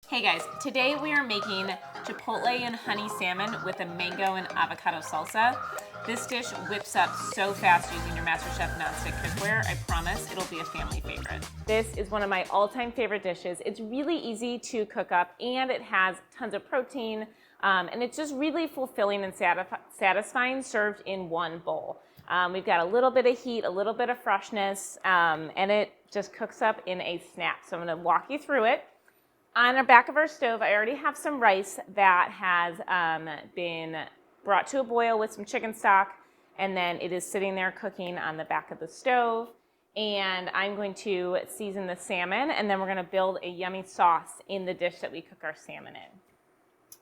Hey guys, today we are making Chipotle and honey salmon with a mango and avocado salsa. This dish whips up so fast using your MasterChef nonstick cookware. I promise it'll be a family favorite. This is one of my all-time favorite dishes. It's really easy to cook up and it has tons of protein and it's just really fulfilling and satisfying served in one bowl. We've got a little bit of heat, a little bit of freshness, and it just cooks up in a snap. So I'm going to walk you through it. On the back of our stove, I already have some rice that has been brought to a boil with some chicken stock, and then it is sitting there cooking on the back of the stove. And I'm going to season the salmon, and then we're going to build a yummy sauce in the dish that we cook our salmon in.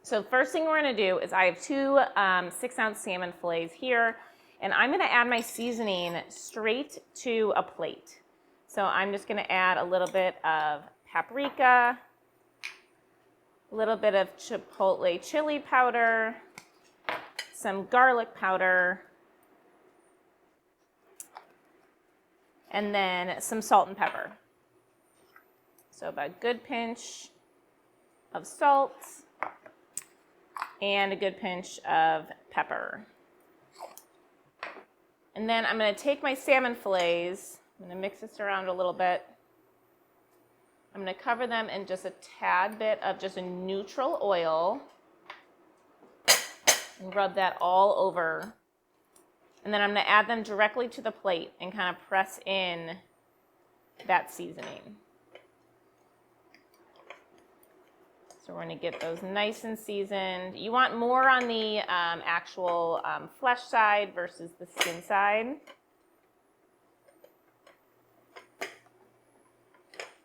So first thing we're going to do is I have two 6-ounce salmon fillets here, and I'm going to add my seasoning straight to a plate. So I'm just going to add a little bit of paprika, a little bit of chipotle chili powder, some garlic powder, and then some salt and pepper. So about a good pinch of salt and a good pinch of pepper. And then I'm going to take my salmon fillets, I'm going to mix this around a little bit. I'm going to cover them in just a tad bit of just a neutral oil and rub that all over. And then I'm going to add them directly to the plate and kind of press in that seasoning. So we're going to get those nice and seasoned. You want more on the actual flesh side versus the skin side.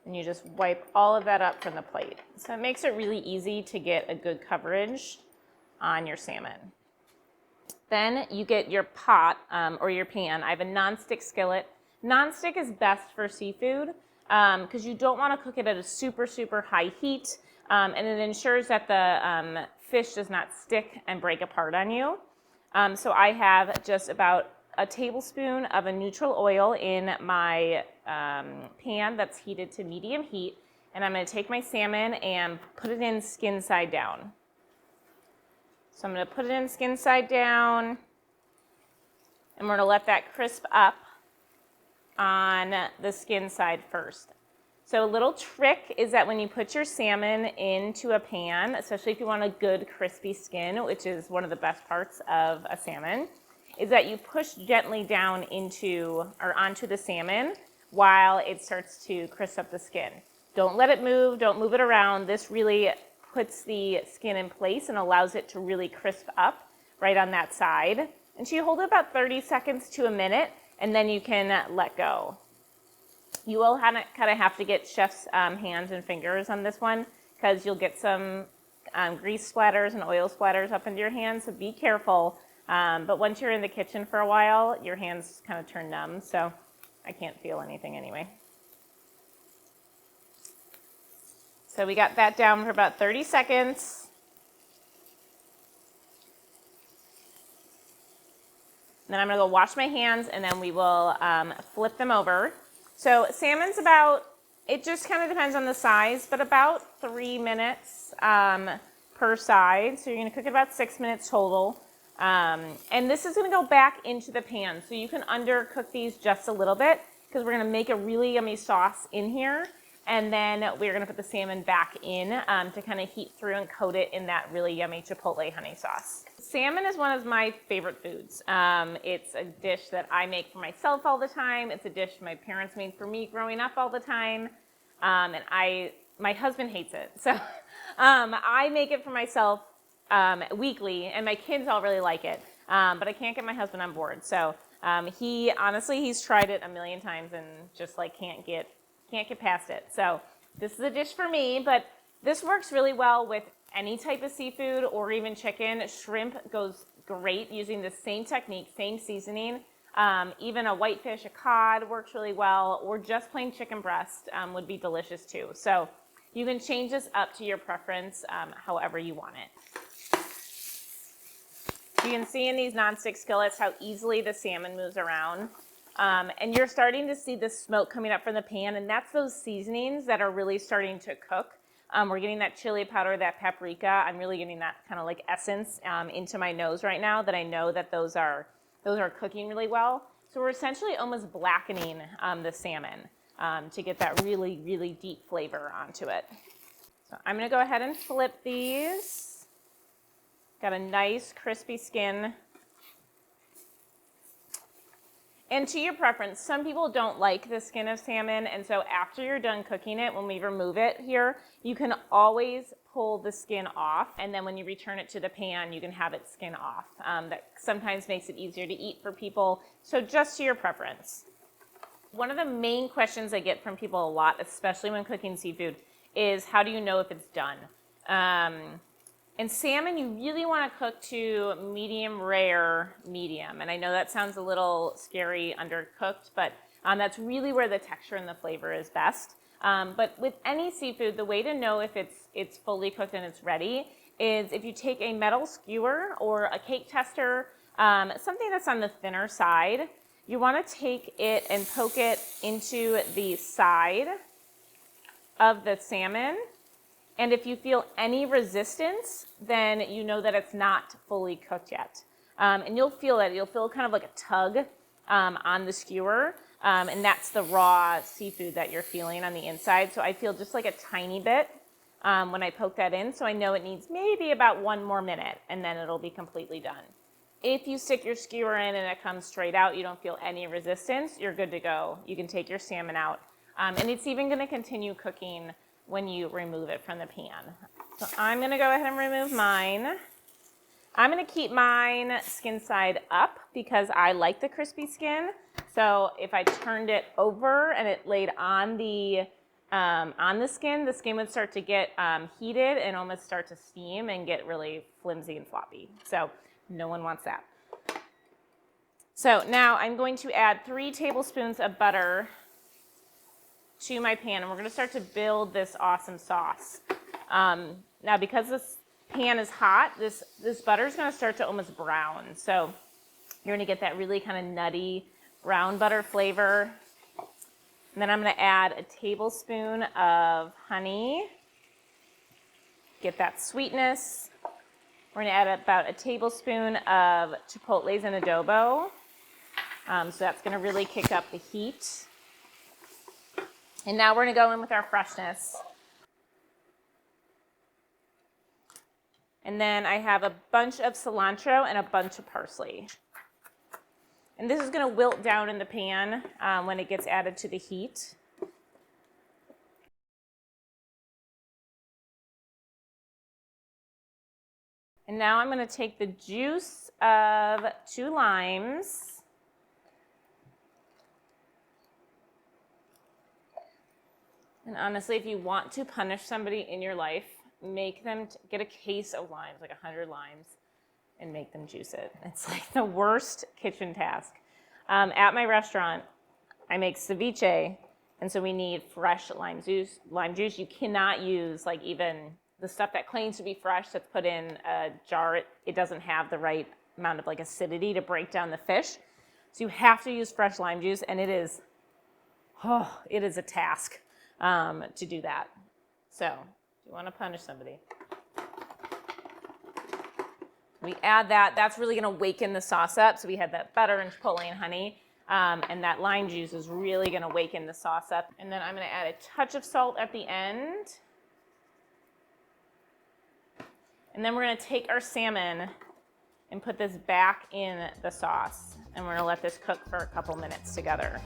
And you just wipe all of that up from the plate. So it makes it really easy to get a good coverage on your salmon. Then you get your pot or your pan. I have a nonstick skillet. Nonstick is best for seafood because you don't want to cook it at a super, super high heat. And it ensures that the fish does not stick and break apart on you. So I have just about a tablespoon of a neutral oil in my pan that's heated to medium heat, and I'm going to take my salmon and put it in skin side down. So I'm going to put it in skin side down, and we're going to let that crisp up on the skin side first. So a little trick is that when you put your salmon into a pan, especially if you want a good crispy skin, which is one of the best parts of a salmon, is that you push gently down into or onto the salmon while it starts to crisp up the skin. Don't let it move, don't move it around. This really puts the skin in place and allows it to really crisp up right on that side. And so you hold it about 30 seconds to a minute, and then you can let go. You will kind of have to get chef's hands and fingers on this one because you'll get some grease splatters and oil splatters up into your hands, so be careful. But once you're in the kitchen for a while, your hands kind of turn numb, so I can't feel anything anyway. So we got that down for about 30 seconds. Then I'm going to go wash my hands, and then we will flip them over. So salmon's about, it just kind of depends on the size, but about 3 minutes per side. So you're going to cook it about 6 minutes total. And this is going to go back into the pan. So you can undercook these just a little bit because we're going to make a really yummy sauce in here. And then we're going to put the salmon back in to kind of heat through and coat it in that really yummy Chipotle honey sauce. Salmon is one of my favorite foods. It's a dish that I make for myself all the time. It's a dish my parents made for me growing up all the time. And my husband hates it. So I make it for myself weekly, and my kids all really like it, but I can't get my husband on board. So he's tried it a million times and just like can't get past it. So this is a dish for me, but this works really well with any type of seafood or even chicken. Shrimp goes great using the same technique, same seasoning. Even a whitefish, a cod works really well, or just plain chicken breast would be delicious too. So you can change this up to your preference, however you want it. You can see in these nonstick skillets how easily the salmon moves around. And you're starting to see the smoke coming up from the pan, and that's those seasonings that are really starting to cook. We're getting that chili powder, that paprika. I'm really getting that kind of like essence into my nose right now that I know that those are cooking really well. So we're essentially almost blackening the salmon to get that really, really deep flavor onto it. So I'm going to go ahead and flip these. Got a nice crispy skin. And to your preference, some people don't like the skin of salmon, and so after you're done cooking it, when we remove it here, you can always pull the skin off, and then when you return it to the pan, you can have its skin off. That sometimes makes it easier to eat for people, so just to your preference. One of the main questions I get from people a lot, especially when cooking seafood, is how do you know if it's done? And salmon, you really want to cook to medium rare, medium. And I know that sounds a little scary undercooked, but that's really where the texture and the flavor is best. But with any seafood, the way to know if it's fully cooked and it's ready is if you take a metal skewer or a cake tester, something that's on the thinner side, you want to take it and poke it into the side of the salmon. And if you feel any resistance, then you know that it's not fully cooked yet. And you'll feel it. You'll feel kind of like a tug on the skewer. And that's the raw seafood that you're feeling on the inside. So I feel just like a tiny bit when I poke that in. So I know it needs maybe about 1 more minute, and then it'll be completely done. If you stick your skewer in and it comes straight out, you don't feel any resistance, you're good to go. You can take your salmon out. And it's even going to continue cooking when you remove it from the pan. So I'm going to go ahead and remove mine. I'm going to keep mine skin side up because I like the crispy skin. So if I turned it over and it laid on the skin would start to get heated and almost start to steam and get really flimsy and floppy. So no one wants that. So now I'm going to add 3 tablespoons of butter to my pan, and we're going to start to build this awesome sauce. Now, because this pan is hot, this butter is going to start to almost brown. So you're going to get that really kind of nutty brown butter flavor. And then I'm going to add a tablespoon of honey. Get that sweetness. We're going to add about a tablespoon of chipotles and adobo. So that's going to really kick up the heat. And now we're going to go in with our freshness. And then I have a bunch of cilantro and a bunch of parsley. And this is going to wilt down in the pan when it gets added to the heat. And now I'm going to take the juice of 2 limes. And honestly, if you want to punish somebody in your life, make them get a case of limes, like 100 limes, and make them juice it. It's like the worst kitchen task. At my restaurant, I make ceviche, and so we need fresh lime juice. You cannot use like even the stuff that claims to be fresh that's put in a jar. It doesn't have the right amount of like acidity to break down the fish. So you have to use fresh lime juice, and it is a task to do that. So if you want to punish somebody, we add that. That's really going to waken the sauce up. So we had that butter and chipotle and honey, and that lime juice is really going to waken the sauce up. And then I'm going to add a touch of salt at the end. And then we're going to take our salmon and put this back in the sauce. And we're going to let this cook for a couple minutes together.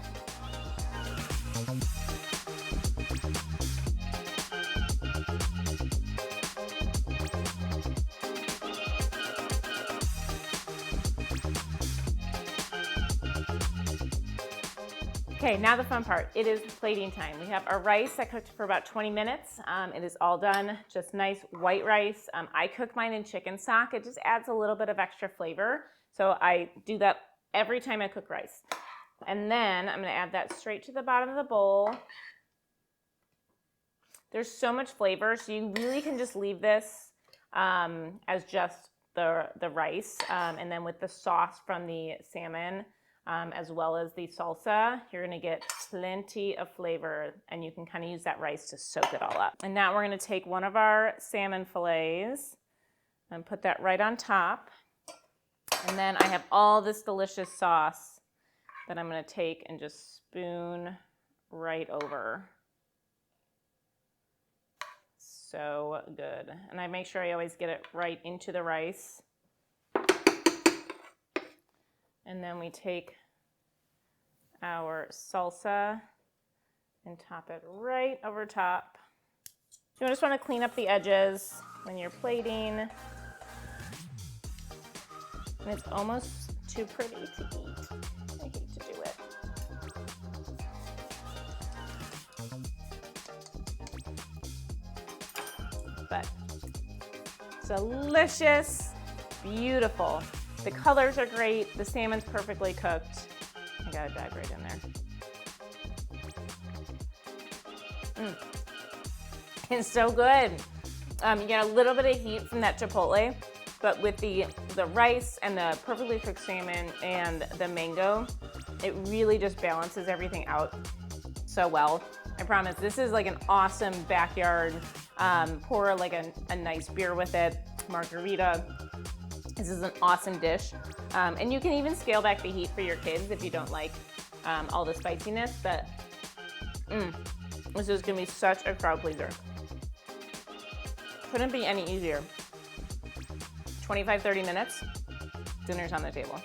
Okay, now the fun part. It is plating time. We have our rice that cooked for about 20 minutes. It is all done, just nice white rice. I cook mine in chicken stock. It just adds a little bit of extra flavor. So I do that every time I cook rice. And then I'm gonna add that straight to the bottom of the bowl. There's so much flavor, so you really can just leave this as just the rice. And then with the sauce from the salmon, as well as the salsa, you're gonna get plenty of flavor, and you can kind of use that rice to soak it all up. And now we're gonna take one of our salmon fillets and put that right on top. And then I have all this delicious sauce that I'm gonna take and just spoon right over. So good. And I make sure I always get it right into the rice. And then we take our salsa and top it right over top. You just want to clean up the edges when you're plating. And it's almost too pretty to eat. I hate to do it. But delicious, beautiful. The colors are great. The salmon's perfectly cooked. I got a dive right in there. It's so good. You get a little bit of heat from that chipotle, but with the rice and the perfectly cooked salmon and the mango, it really just balances everything out so well. I promise, this is like an awesome backyard, pour like a nice beer with it, margarita. This is an awesome dish. And you can even scale back the heat for your kids if you don't like all the spiciness, but this is gonna be such a crowd pleaser. Couldn't be any easier. 25, 30 minutes, dinner's on the table.